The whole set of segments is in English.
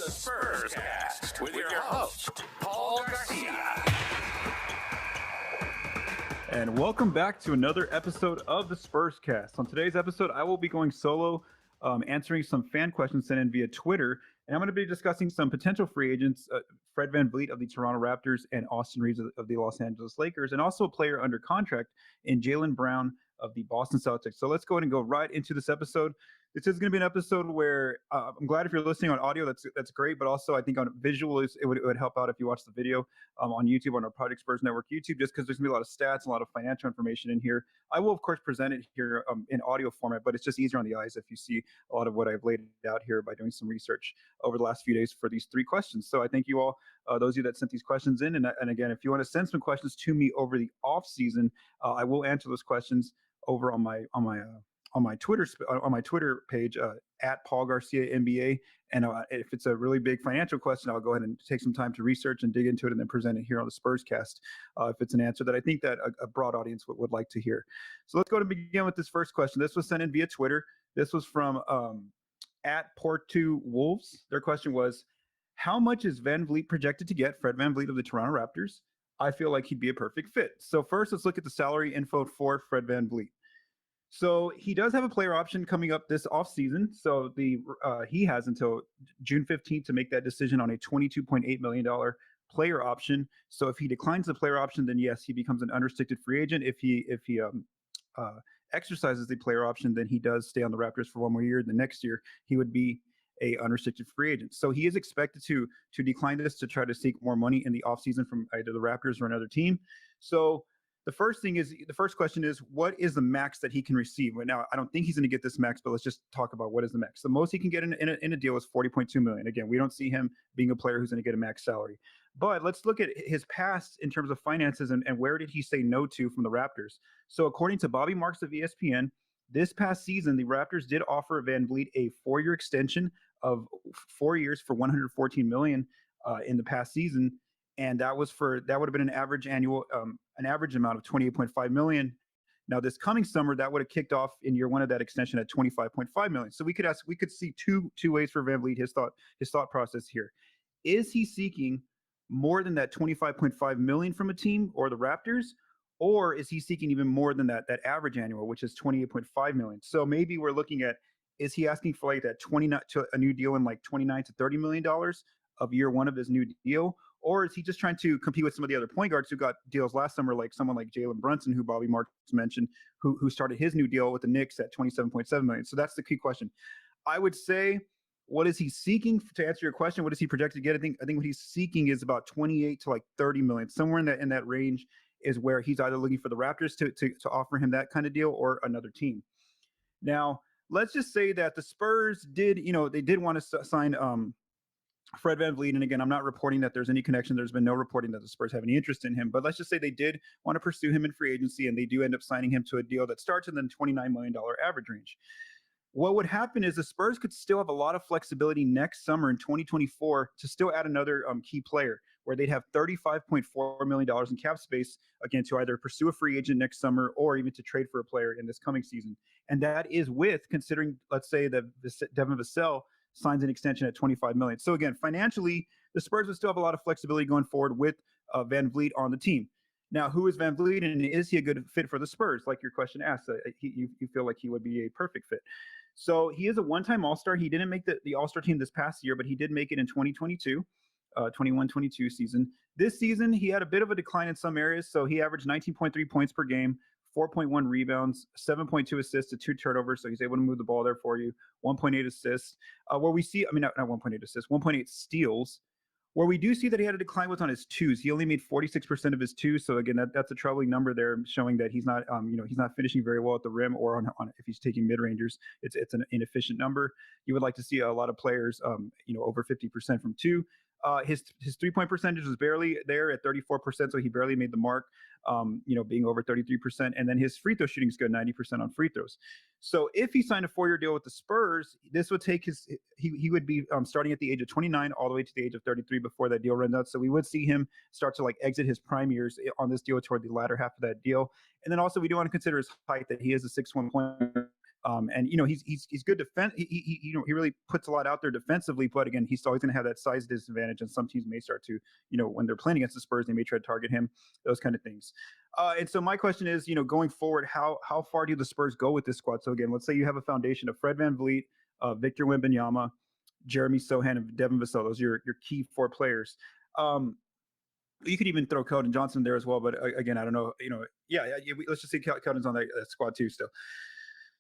Spurscast with your host, Paul Garcia. And welcome back to another episode of the Spurscast. On today's episode, I will be going solo, answering some fan questions sent in via Twitter. And I'm going to be discussing some potential free agents, Fred VanVleet of the Toronto Raptors and Austin Reaves of the Los Angeles Lakers, and also a player under contract in Jaylen Brown of the Boston Celtics. So let's go ahead and go right into this episode. This is going to be an episode where I'm glad if you're listening on audio, that's great. But also, I think on visual, it would help out if you watch the video on YouTube, on our Project Spurs Network YouTube, just because there's going to be a lot of stats, a lot of financial information in here. I will, of course, present it here in audio format, but it's just easier on the eyes if you see a lot of what I've laid out here by doing some research over the last few days for these three questions. So I thank you all, those of you that sent these questions in. And again, if you want to send some questions to me over the off season, I will answer those questions over on my Twitter page at Paul Garcia NBA. And if it's a really big financial question, I'll go ahead and take some time to research and dig into it and then present it here on the Spurscast if it's an answer that I think that a broad audience would like to hear. So let's go to begin with this first question. This was sent in via Twitter. This was from at Port2 Wolves. Their question was, how much is VanVleet projected to get? Fred VanVleet of the Toronto Raptors. I feel like he'd be a perfect fit. So first, let's look at the salary info for Fred VanVleet. So he does have a player option coming up this offseason. So he has until June 15th to make that decision on a $22.8 million player option. So if he declines the player option, then yes, he becomes an unrestricted free agent. If he exercises the player option, then he does stay on the Raptors for one more year. The next year, he would be a unrestricted free agent. So he is expected to decline this to try to seek more money in the offseason from either the Raptors or another team. So the first question is, what is the max that he can receive? Right now, I don't think he's going to get this max, but let's just talk about what is the max. The most he can get in a deal is $40.2 million. Again, we don't see him being a player who's going to get a max salary. But let's look at his past in terms of finances and where did he say no to from the Raptors. So according to Bobby Marks of ESPN, this past season, the Raptors did offer VanVleet a 4-year extension of 4 years for $114 million in the past season. And that would have been an average amount of $28.5 million. Now, this coming summer, that would have kicked off in year one of that extension at $25.5 million. So we could see two ways for VanVleet, his thought process here. Is he seeking more than that $25.5 million from a team or the Raptors, or is he seeking even more than that average annual, which is $28.5 million? So maybe we're looking at, is he asking for like that a new deal in like $29 to $30 million of year one of his new deal? Or is he just trying to compete with some of the other point guards who got deals last summer, like someone like Jalen Brunson, who Bobby Marks mentioned, who started his new deal with the Knicks at $27.7 million? So that's the key question. I would say, what is he seeking? To answer your question, what is he projected to get? I think what he's seeking is about 28 to like 30 million. Somewhere in that range is where he's either looking for the Raptors to offer him that kind of deal or another team. Now, let's just say that the Spurs did want to sign Fred VanVleet. And again, I'm not reporting that there's any connection. There's been no reporting that the Spurs have any interest in him. But let's just say they did want to pursue him in free agency, and they do end up signing him to a deal that starts in the $29 million average range. What would happen is the Spurs could still have a lot of flexibility next summer in 2024 to still add another key player, where they'd have $35.4 million in cap space, again, to either pursue a free agent next summer or even to trade for a player in this coming season. And that is with considering, let's say, that Devin Vassell signs an extension at $25 million. So again, financially, the Spurs would still have a lot of flexibility going forward with VanVleet on the team. Now, who is VanVleet, and is he a good fit for the Spurs? Like your question asked, you feel like he would be a perfect fit. So he is a one-time All-Star. He didn't make the All-Star team this past year, but he did make it in 2022, 21-22 season. This season, he had a bit of a decline in some areas. So he averaged 19.3 points per game, 4.1 rebounds, 7.2 assists to 2 turnovers. So he's able to move the ball there for you. 1.8 assists. Not 1.8 assists, 1.8 steals. Where we do see that he had a decline was on his twos. He only made 46% of his twos. So again, that's a troubling number there, showing that he's not, he's not finishing very well at the rim or on if he's taking mid-rangers. It's an inefficient number. You would like to see a lot of players, over 50% from two. His 3-point percentage was barely there at 34%, so he barely made the mark, being over 33%. And then his free throw shooting is good, 90% on free throws. So if he signed a 4-year deal with the Spurs, this would take he would be starting at the age of 29 all the way to the age of 33 before that deal runs out. So we would see him start to exit his prime years on this deal toward the latter half of that deal. And then also we do want to consider his height, that he is a 6'1" point. And he's good defense. He really puts a lot out there defensively, but again, he's always going to have that size disadvantage, and some teams may start to, when they're playing against the Spurs, they may try to target him, those kind of things. And so my question is, going forward, how far do the Spurs go with this squad? So again, let's say you have a foundation of Fred VanVleet, Victor Wembanyama, Jeremy Sohan, and Devin Vassell. Those are your key 4 players. You could even throw Keldon Johnson there as well, but again, I don't know. Let's just say Keldon's on that squad too still.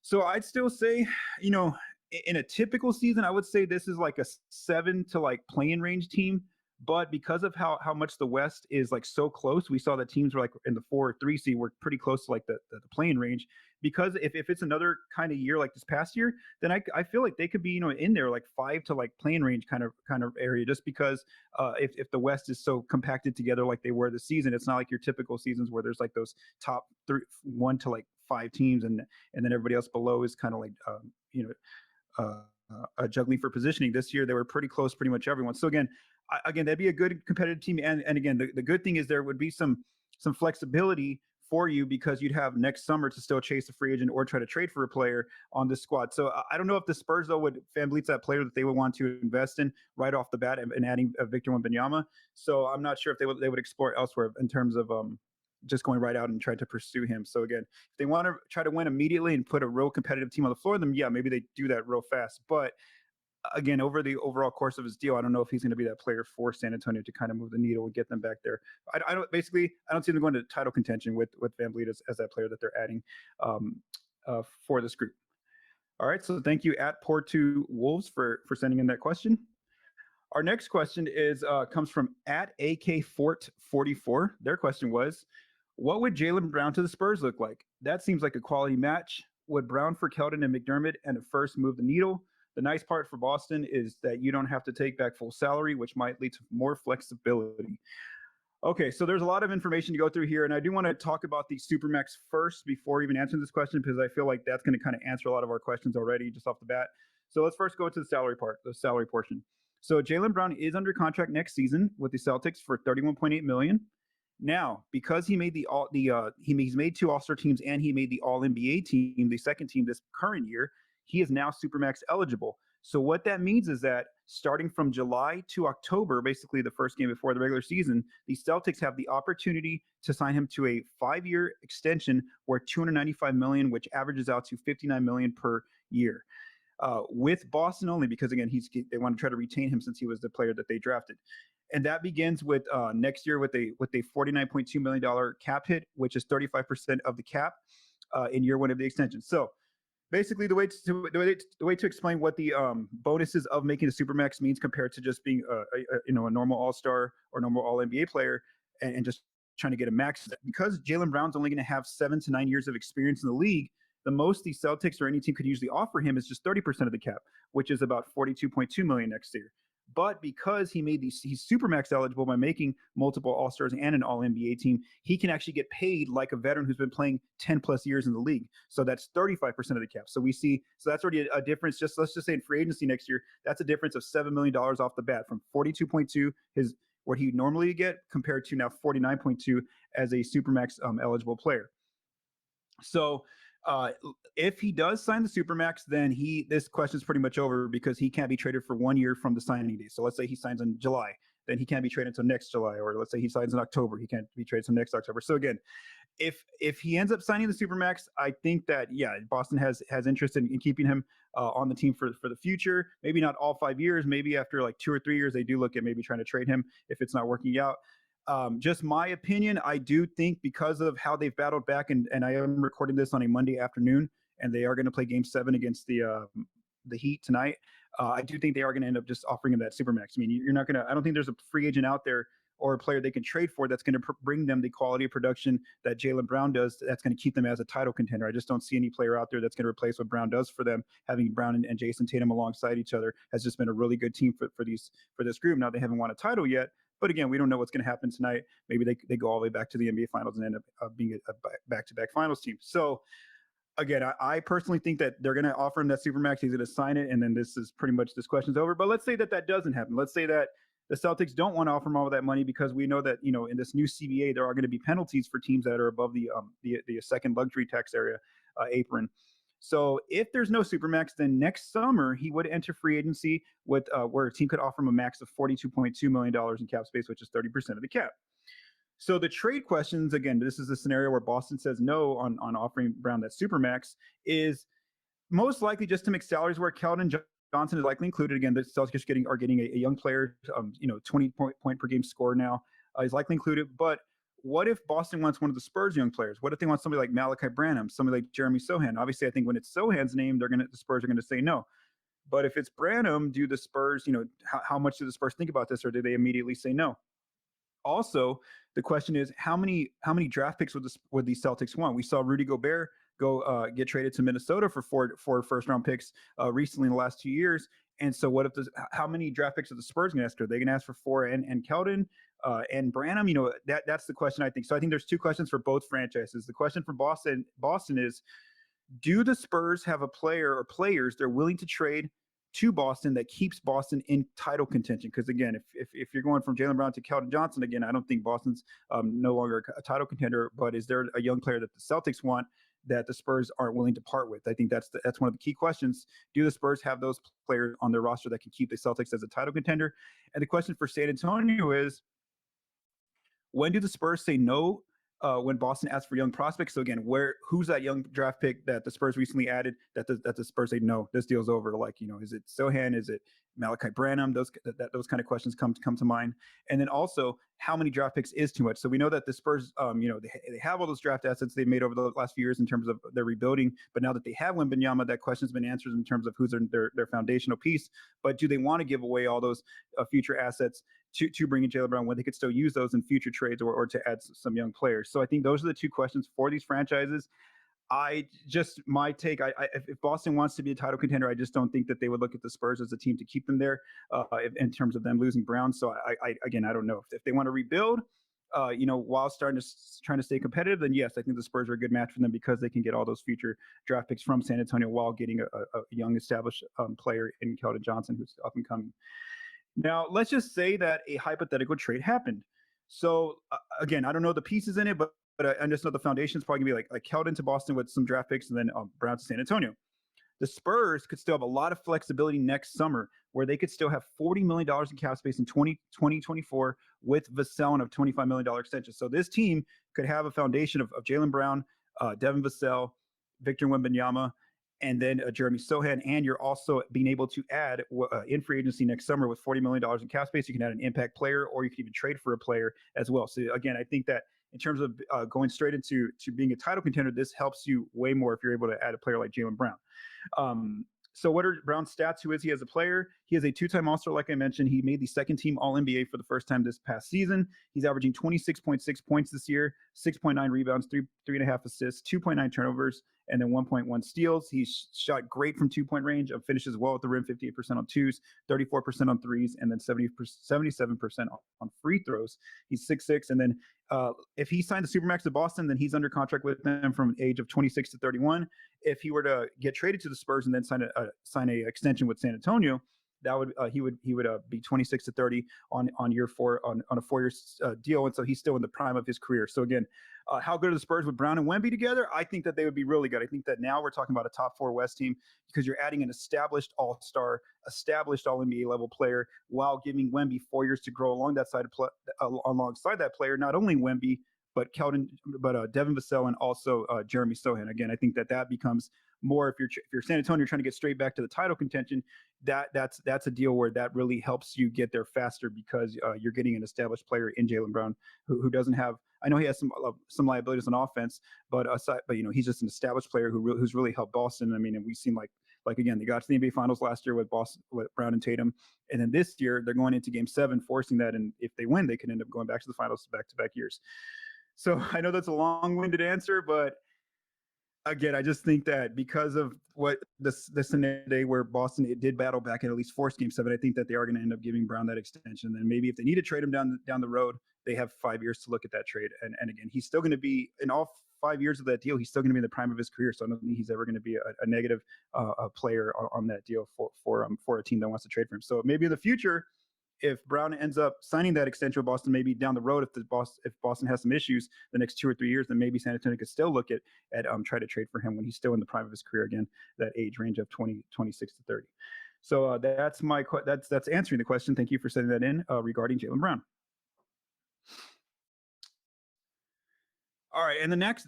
So I'd still say, in a typical season, I would say this is like a 7 to like play-in range team. But because of how much the West is like so close, we saw that teams were like in the 4 or 3 seed were pretty close to like the play-in range. Because if it's another kind of year like this past year, then I feel like they could be in there like 5 to like play-in range kind of area, just because if the West is so compacted together like they were this season, it's not like your typical seasons where there's like those top 1 to like 5 teams and then everybody else below is kind of like juggling for positioning. This year they were pretty close, pretty much everyone. So again, that'd be a good competitive team. And again, the good thing is there would be some flexibility for you, because you'd have next summer to still chase a free agent or try to trade for a player on this squad. So I don't know if the Spurs, though, VanVleet's that player that they would want to invest in right off the bat, and adding Victor Wembanyama. So I'm not sure if they would explore elsewhere in terms of just going right out and try to pursue him. So again, if they want to try to win immediately and put a real competitive team on the floor, then yeah, maybe they do that real fast. But again, over the overall course of his deal, I don't know if he's going to be that player for San Antonio to kind of move the needle and get them back there. I don't see them going to title contention with VanVleet as that player that they're adding for this group. All right, so thank you at Poor2 Wolves for sending in that question. Our next question comes from at AKFort44. Their question was, what would Jaylen Brown to the Spurs look like? That seems like a quality match. Would Brown for Keldon and McDermott and at first move the needle? The nice part for Boston is that you don't have to take back full salary, which might lead to more flexibility. Okay, so there's a lot of information to go through here, and I do want to talk about the Supermax first before even answering this question, because I feel like that's going to kind of answer a lot of our questions already just off the bat. So let's first go into the salary portion. So Jaylen Brown is under contract next season with the Celtics for $31.8 million. Now, because he made he's made 2 All-Star teams and he made the All-NBA team, the second team this current year, he is now Supermax eligible. So what that means is that starting from July to October, basically the first game before the regular season, the Celtics have the opportunity to sign him to a 5-year extension worth $295 million, which averages out to $59 million per year. With Boston only, because again, they want to try to retain him since he was the player that they drafted. And that begins with next year with a $49.2 million cap hit, which is 35% of the cap in year 1 of the extension. So basically, the way to explain what the bonuses of making a Supermax means compared to just being a normal All-Star or normal All-NBA player and just trying to get a max, because Jaylen Brown's only going to have 7 to 9 years of experience in the league. The most the Celtics or any team could usually offer him is just 30% of the cap, which is about $42.2 million next year. But because he's Supermax eligible by making multiple All-Stars and an All-NBA team, he can actually get paid like a veteran who's been playing 10 plus years in the league. So that's 35% of the cap. So that's already a difference. Let's just say in free agency next year, that's a difference of $7 million off the bat, from 42.2, what he normally get, compared to now 49.2 as a Supermax eligible player. So if he does sign the Supermax, then this question is pretty much over, because he can't be traded for 1 year from the signing date. So let's say he signs in July, then he can't be traded until next July. Or let's say he signs in October, he can't be traded until next October. So again, if he ends up signing the Supermax, I think that, yeah, Boston has interest in keeping him on the team for the future. Maybe not all 5 years. Maybe after like 2 or 3 years, they do look at maybe trying to trade him if it's not working out. Just my opinion, I do think because of how they've battled back, and I am recording this on a Monday afternoon, and they are going to play Game 7 against the Heat tonight. I do think they are going to end up just offering him that Supermax. I mean, I don't think there's a free agent out there or a player they can trade for that's going to bring them the quality of production that Jaylen Brown does, that's going to keep them as a title contender. I just don't see any player out there that's going to replace what Brown does for them. Having Brown and Jason Tatum alongside each other has just been a really good team for this group. Now, they haven't won a title yet, but again, we don't know what's going to happen tonight. Maybe they go all the way back to the NBA Finals and end up being a back-to-back Finals team. So again, I personally think that they're going to offer him that Supermax. He's going to sign it, and then this question's over. But let's say that doesn't happen. Let's say that the Celtics don't want to offer him all of that money, because we know that, in this new CBA, there are going to be penalties for teams that are above the second luxury tax area apron. So if there's no supermax, then next summer he would enter free agency with where a team could offer him a max of $42.2 million in cap space, which is 30% of the cap. So the trade questions, again, this is a scenario where Boston says no on offering Brown that supermax, is most likely just to make salaries where Keldon Johnson is likely included. Again, the Celtics are getting a young player, 20 point per game score now is likely included. But what if Boston wants one of the Spurs young players? What if they want somebody like Malachi Branham, somebody like Jeremy Sohan? Obviously, I think when it's Sohan's name, the Spurs are going to say no. But if it's Branham, do the Spurs, how much do the Spurs think about this, or do they immediately say no? Also, the question is how many draft picks would the Celtics want? We saw Rudy Gobert go get traded to Minnesota for four first round picks recently in the last 2 years. And so, what if how many draft picks are the Spurs going to ask for? Are they going to ask for four and Keldon and Branham? That's the question, I think. So I think there's two questions for both franchises. The question for Boston is, do the Spurs have a player or players they're willing to trade to Boston that keeps Boston in title contention? Because again, if you're going from Jaylen Brown to Keldon Johnson, again, I don't think Boston's no longer a title contender. But is there a young player that the Celtics want that the Spurs aren't willing to part with? I think that's one of the key questions. Do the Spurs have those players on their roster that can keep the Celtics as a title contender? And the question for San Antonio is, when do the Spurs say no when Boston asks for young prospects? So again, who's that young draft pick that the Spurs recently added that the Spurs say no, this deal's over? Like, is it Sohan? Is it Malachi Branham? Those kind of questions come to mind. And then also, how many draft picks is too much? So we know that the Spurs, they have all those draft assets they've made over the last few years in terms of their rebuilding. But now that they have Wembanyama, that question's been answered in terms of who's their foundational piece. But do they want to give away all those future assets to bring in Jaylen Brown when they could still use those in future trades or to add some young players? So I think those are the two questions for these franchises. My take, if Boston wants to be a title contender, I just don't think that they would look at the Spurs as a team to keep them there in terms of them losing Brown. So I don't know if they want to rebuild, while trying to stay competitive, then yes, I think the Spurs are a good match for them because they can get all those future draft picks from San Antonio while getting a young established player in Keldon Johnson who's up and coming. Now, let's just say that a hypothetical trade happened. So again, I don't know the pieces in it, but I just know the foundation is probably going to be like Keldon to Boston with some draft picks and then Brown to San Antonio. The Spurs could still have a lot of flexibility next summer where they could still have $40 million in cap space in 2024 with Vassell and a $25 million extension. So this team could have a foundation of Jaylen Brown, Devin Vassell, Victor Wembanyama, and then Jeremy Sohan. And you're also being able to add in free agency next summer with $40 million in cap space. You can add an impact player, or you can even trade for a player as well. So again, I think that in terms of going straight into being a title contender, this helps you way more if you're able to add a player like Jaylen Brown. So what are Brown's stats? Who is he as a player? He is a two-time All-Star, like I mentioned. He made the second-team All-NBA for the first time this past season. He's averaging 26.6 points this year, 6.9 rebounds, 3.5 assists, 2.9 turnovers, and then 1.1 steals. He's shot great from two-point range, finishes well at the rim, 58% on twos, 34% on threes, and then 77% on free throws. He's 6'6", and then if he signed the Supermax to Boston, then he's under contract with them from age of 26 to 31. If he were to get traded to the Spurs and then sign a extension with San Antonio, that would he would be 26 to 30 on year 4 on a 4-year deal, and so he's still in the prime of his career. So again, how good are the Spurs with Brown and Wemby together? I think that they would be really good. I think that now we're talking about a top 4 West team because you're adding an established All-Star, established All-NBA level player while giving Wemby 4 years to grow alongside that player. Not only Wemby, but Devin Vassell and also Jeremy Sohan. Again, I think that becomes more if you're San Antonio, you're trying to get straight back to the title contention. That's a deal where that really helps you get there faster because you're getting an established player in Jaylen Brown who doesn't have. I know he has some liabilities on offense, but he's just an established player who's really helped Boston. I mean, and we've seen like again, they got to the NBA Finals last year with Boston, with Brown and Tatum, and then this year they're going into Game 7, forcing that, and if they win, they can end up going back to the finals back-to-back years. So I know that's a long-winded answer, but again, I just think that because of what this day where Boston did battle back and at least force Game 7, I think that they are going to end up giving Brown that extension. And maybe if they need to trade him down the road, they have 5 years to look at that trade. And again, he's still going to be in all 5 years of that deal. He's still going to be in the prime of his career. So I don't think he's ever going to be a negative player on that deal for a team that wants to trade for him. So maybe in the future, if Brown ends up signing that extension with Boston, maybe down the road, if Boston has some issues the next 2 or 3 years, then maybe San Antonio could still look at try to trade for him when he's still in the prime of his career again, that age range of 26 to 30. So that's answering the question. Thank you for sending that in regarding Jaylen Brown. All right, and the next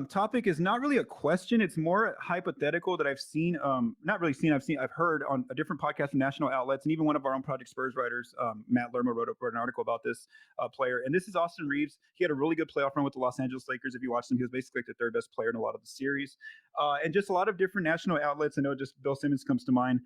topic is not really a question; it's more hypothetical that I've seen. Not really seen. I've heard on a different podcast from national outlets, and even one of our own Project Spurs writers, Matt Lerma, wrote an article about this player. And this is Austin Reaves. He had a really good playoff run with the Los Angeles Lakers. If you watched him, he was basically like the third best player in a lot of the series. And just a lot of different national outlets. I know just Bill Simmons comes to mind.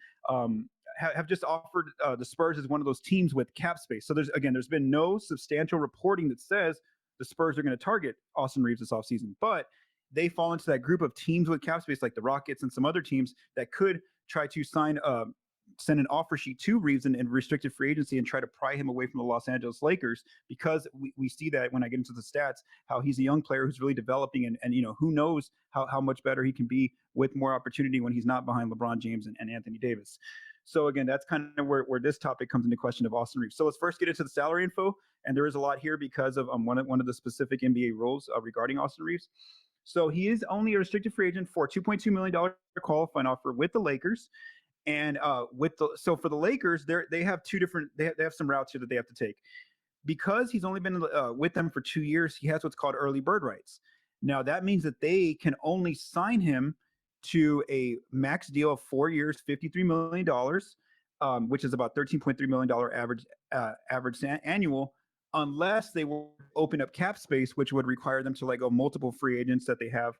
Have just offered the Spurs as one of those teams with cap space. So there's been no substantial reporting that says the Spurs are going to target Austin Reaves this offseason, but they fall into that group of teams with cap space like the Rockets and some other teams that could try to send an offer sheet to Reaves in restricted free agency and try to pry him away from the Los Angeles Lakers, because we see that when I get into the stats, how he's a young player who's really developing, and who knows how much better he can be with more opportunity when he's not behind LeBron James and Anthony Davis. So again, that's kind of where this topic comes into question of Austin Reaves. So let's first get into the salary info, and there is a lot here because of one of the specific NBA rules regarding Austin Reaves. So he is only a restricted free agent for a $2.2 million qualifying offer with the Lakers. And for the Lakers, they have they have some routes here that they have to take. Because he's only been with them for 2 years, he has what's called early bird rights. Now that means that they can only sign him to a max deal of 4 years, $53 million, which is about $13.3 million average annual, unless they will open up cap space, which would require them to let go multiple free agents that they have,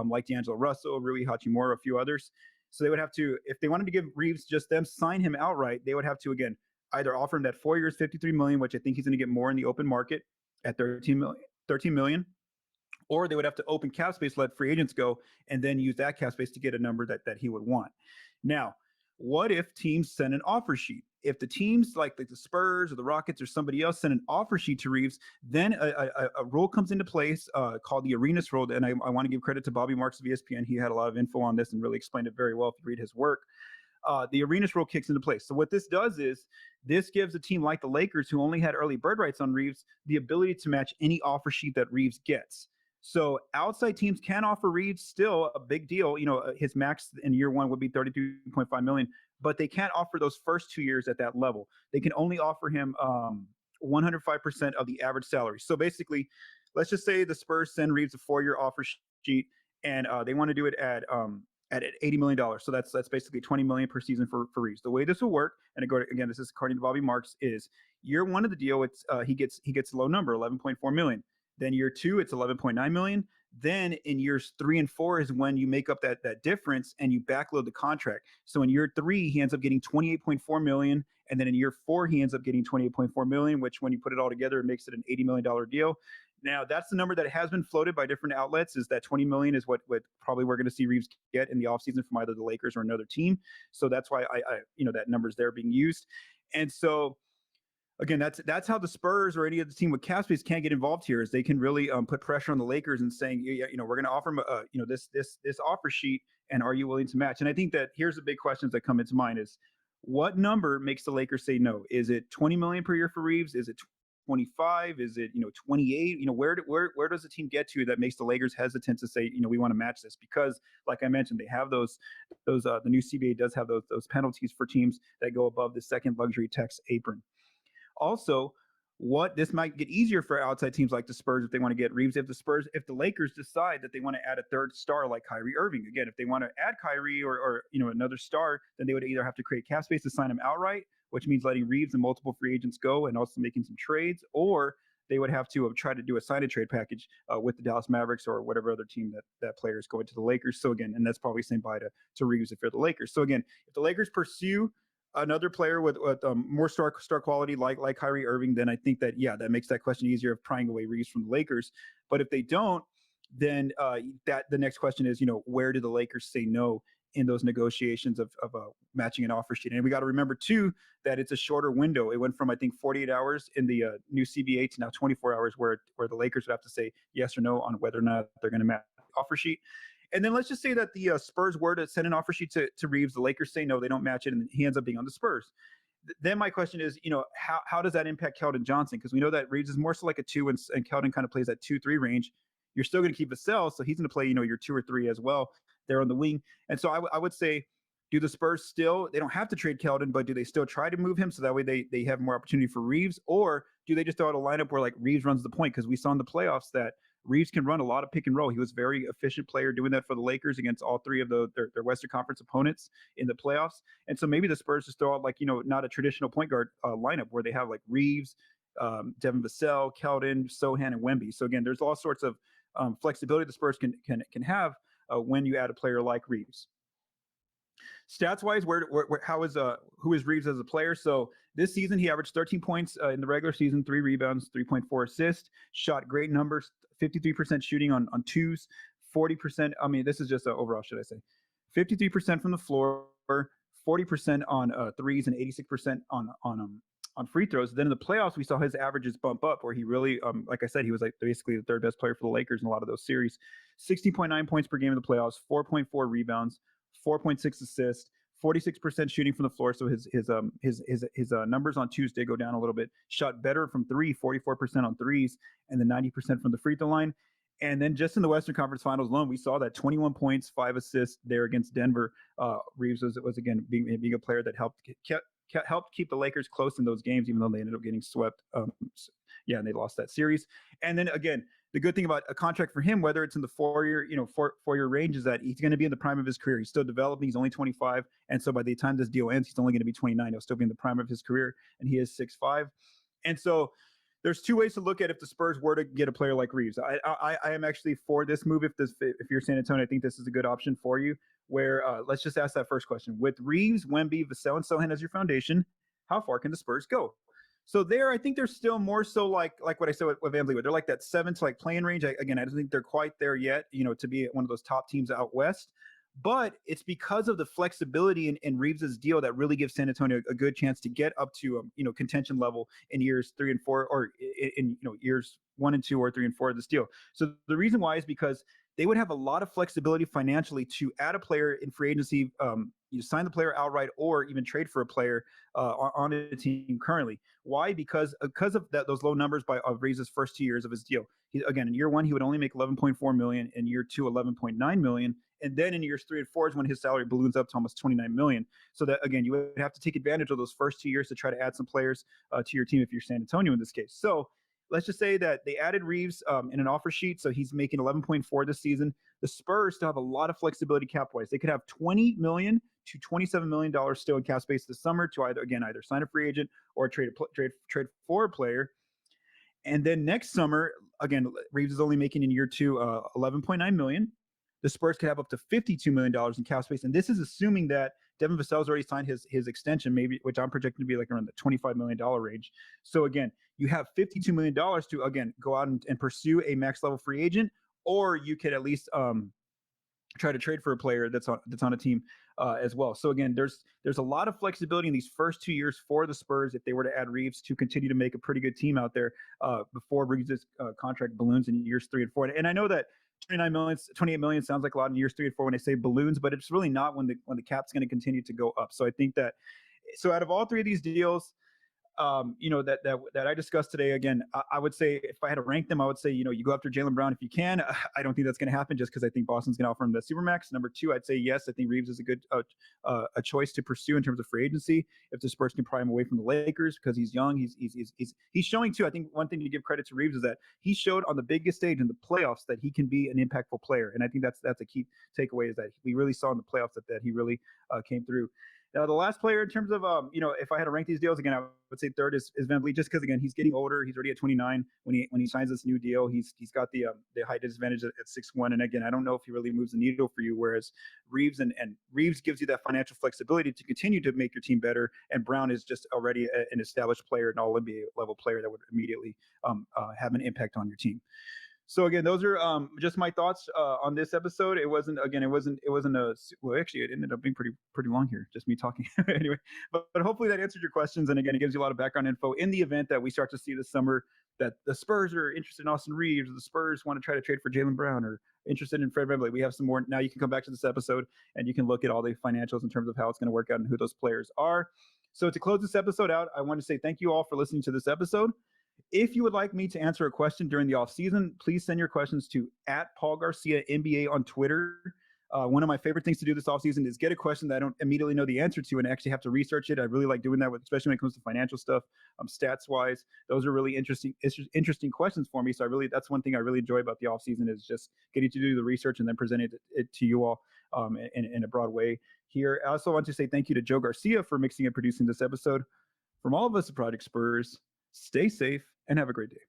like D'Angelo Russell, Rui Hachimura, a few others. So they would have to, if they wanted to give Reaves just them sign him outright, they would have to, again, either offer him that 4 years, $53 million, which I think he's going to get more in the open market at $13 million, or they would have to open cap space, let free agents go, and then use that cap space to get a number that he would want. Now, what if teams send an offer sheet? If the teams like the Spurs or the Rockets or somebody else send an offer sheet to Reaves, then a rule comes into place called the Arenas rule. And I want to give credit to Bobby Marks of ESPN. He had a lot of info on this and really explained it very well if you read his work. The Arenas rule kicks into place. So what this does is this gives a team like the Lakers, who only had early bird rights on Reaves, the ability to match any offer sheet that Reaves gets. So outside teams can offer Reaves still a big deal. His max in year one would be $33.5 million, but they can't offer those first 2 years at that level. They can only offer him 105% of the average salary. So basically, let's just say the Spurs send Reaves a 4-year offer sheet, and they want to do it at $80 million. So that's basically $20 million per season for Reaves. The way this will work, and again, this is according to Bobby Marks, is year one of the deal, it's he gets a low number, $11.4 million. Then year two, it's $11.9 million. Then in years 3 and 4 is when you make up that difference and you backload the contract. So in year 3, he ends up getting $28.4 million. And then in year 4, he ends up getting $28.4 million, which when you put it all together, it makes it an $80 million deal. Now, that's the number that has been floated by different outlets, is that $20 million is what probably we're going to see Reaves get in the offseason from either the Lakers or another team. So that's why I that number's there being used. And so, again, that's how the Spurs or any other team with cap space can't get involved here, is they can really put pressure on the Lakers and saying, we're going to offer them, this offer sheet, and are you willing to match? And I think that here's the big questions that come into mind is, what number makes the Lakers say no? Is it $20 million per year for Reaves? Is it 25? Is it 28? Where does the team get to that makes the Lakers hesitant to say, we want to match this? Because like I mentioned, they have those the new CBA does have those penalties for teams that go above the second luxury tax apron. Also, this might get easier for outside teams like the Spurs if they want to get Reaves. If the Lakers decide that they want to add a third star like Kyrie Irving, again, if they want to add Kyrie or another star, then they would either have to create cap space to sign him outright, which means letting Reaves and multiple free agents go and also making some trades, or they would have to try to do a sign and trade package with the Dallas Mavericks or whatever other team that player is going to the Lakers. So again, and that's probably saying bye to Reaves if you're the Lakers. So again, if the Lakers pursue another player with more star quality like Kyrie Irving, then I think that that makes that question easier of prying away Reaves from the Lakers. But if they don't, then that the next question is, where do the Lakers say no in those negotiations of matching an offer sheet? And we got to remember too that it's a shorter window. It went from I think 48 hours in the new CBA to now 24 hours, where the Lakers would have to say yes or no on whether or not they're going to match the offer sheet. And then let's just say that the Spurs were to send an offer sheet to Reaves. The Lakers say no, they don't match it, and he ends up being on the Spurs. then my question is, how does that impact Keldon Johnson? Because we know that Reaves is more so like a 2, and Keldon kind of plays that 2-3 range. You're still going to keep Vassell, so he's going to play, your 2 or 3 as well there on the wing. And so I would say, do the Spurs still, they don't have to trade Keldon, but do they still try to move him so that way they have more opportunity for Reaves? Or do they just throw out a lineup where like Reaves runs the point? Because we saw in the playoffs that Reaves can run a lot of pick and roll. He was a very efficient player doing that for the Lakers against all 3 of their Western Conference opponents in the playoffs. And so maybe the Spurs just throw out like, not a traditional point guard lineup where they have like Reaves, Devin Vassell, Keldon, Sohan, and Wemby. So again, there's all sorts of flexibility the Spurs can have when you add a player like Reaves. Stats wise, who is Reaves as a player? So this season he averaged 13 points in the regular season, 3 rebounds, 3.4 assists, shot great numbers, 53% shooting on 2s, 40%. I mean, this is just overall, should I say, 53% from the floor, 40% on 3s, and 86% on free throws. Then in the playoffs, we saw his averages bump up where he really, like I said, he was like basically the 3rd best player for the Lakers in a lot of those series. 16.9 points per game in the playoffs, 4.4 rebounds, 4.6 assists, 46% shooting from the floor. So his numbers on 2s did go down a little bit. Shot better from 3, 44% on 3s, and then 90% from the free throw line. And then just in the Western Conference Finals alone, we saw that 21 points, 5 assists there against Denver. Reaves was again being a player that helped keep the Lakers close in those games, even though they ended up getting swept. And they lost that series. And then again, the good thing about a contract for him, whether it's in the 4-year range, is that he's going to be in the prime of his career. He's still developing. He's only 25. And so by the time this deal ends, he's only going to be 29. He'll still be in the prime of his career. And he is 6'5". And so there's 2 ways to look at if the Spurs were to get a player like Reaves. I am actually for this move. If you're San Antonio, I think this is a good option for you. Where let's just ask that first question. With Reaves, Wemby, Vassell, and Sohan as your foundation, how far can the Spurs go? So there, I think they're still more so like what I said with VanVleet. They're like that 7 to like playing range. I don't think they're quite there yet, to be one of those top teams out west. But it's because of the flexibility in Reaves's deal that really gives San Antonio a good chance to get up to contention level in years 3 and 4, or in years 1 and 2 or 3 and 4 of this deal. So the reason why is because they would have a lot of flexibility financially to add a player in free agency, sign the player outright, or even trade for a player on a team currently. Why? Because of those low numbers of Reaves' first 2 years of his deal. Again, in year 1, he would only make $11.4 million. In year 2, $11.9 million. And then in years 3 and 4 is when his salary balloons up to almost $29 million. So that, again, you would have to take advantage of those first 2 years to try to add some players to your team if you're San Antonio in this case. So let's just say that they added Reaves in an offer sheet, so he's making 11.4 this season. The Spurs still have a lot of flexibility cap-wise. They could have $20 million to $27 million still in cap space this summer to either sign a free agent or trade for a player. And then next summer, again, Reaves is only making in year 2 $11.9 million. The Spurs could have up to $52 million in cap space, and this is assuming that Devin Vassell's already signed his extension, maybe, which I'm projecting to be like around the $25 million range. So again, you have $52 million to, again, go out and pursue a max level free agent, or you could at least try to trade for a player that's on a team as well. So again, there's a lot of flexibility in these first 2 years for the Spurs if they were to add Reaves to continue to make a pretty good team out there before Reaves' contract balloons in years 3 and 4. And I know that $28 million sounds like a lot in years 3 and 4 when I say balloons, but it's really not when the cap's going to continue to go up. So I think that, out of all 3 of these deals, that I discussed today, again, I would say if I had to rank them, I would say, you go after Jaylen Brown if you can. I don't think that's going to happen just because I think Boston's going to offer him the Supermax. Number 2, I'd say yes, I think Reaves is a good a choice to pursue in terms of free agency if the Spurs can pry him away from the Lakers because he's young. He's showing too. I think one thing to give credit to Reaves is that he showed on the biggest stage in the playoffs that he can be an impactful player, and I think that's a key takeaway is that we really saw in the playoffs that he really came through. Now, the last player in terms of, if I had to rank these deals, again, I would say 3rd is VanVleet, just because, again, he's getting older. He's already at 29 when he signs this new deal. He's got the height disadvantage at 6'1". And again, I don't know if he really moves the needle for you, whereas Reaves and Reaves gives you that financial flexibility to continue to make your team better. And Brown is just already an established player, an all-NBA level player that would immediately have an impact on your team. So again, those are just my thoughts on this episode. It wasn't actually it ended up being pretty long here, just me talking anyway. But hopefully that answered your questions. And again, it gives you a lot of background info in the event that we start to see this summer that the Spurs are interested in Austin Reaves, or the Spurs want to try to trade for Jaylen Brown, or interested in Fred VanVleet. We have some more. Now you can come back to this episode and you can look at all the financials in terms of how it's going to work out and who those players are. So to close this episode out, I want to say thank you all for listening to this episode. If you would like me to answer a question during the off season, please send your questions to @PaulGarciaNBA on Twitter. One of my favorite things to do this offseason is get a question that I don't immediately know the answer to and actually have to research it. I really like doing that, especially when it comes to financial stuff, stats wise. Those are really interesting questions for me. So that's one thing I really enjoy about the offseason is just getting to do the research and then presenting it to you all in a broad way here. I also want to say thank you to Joe Garcia for mixing and producing this episode. From all of us at Project Spurs, stay safe and have a great day.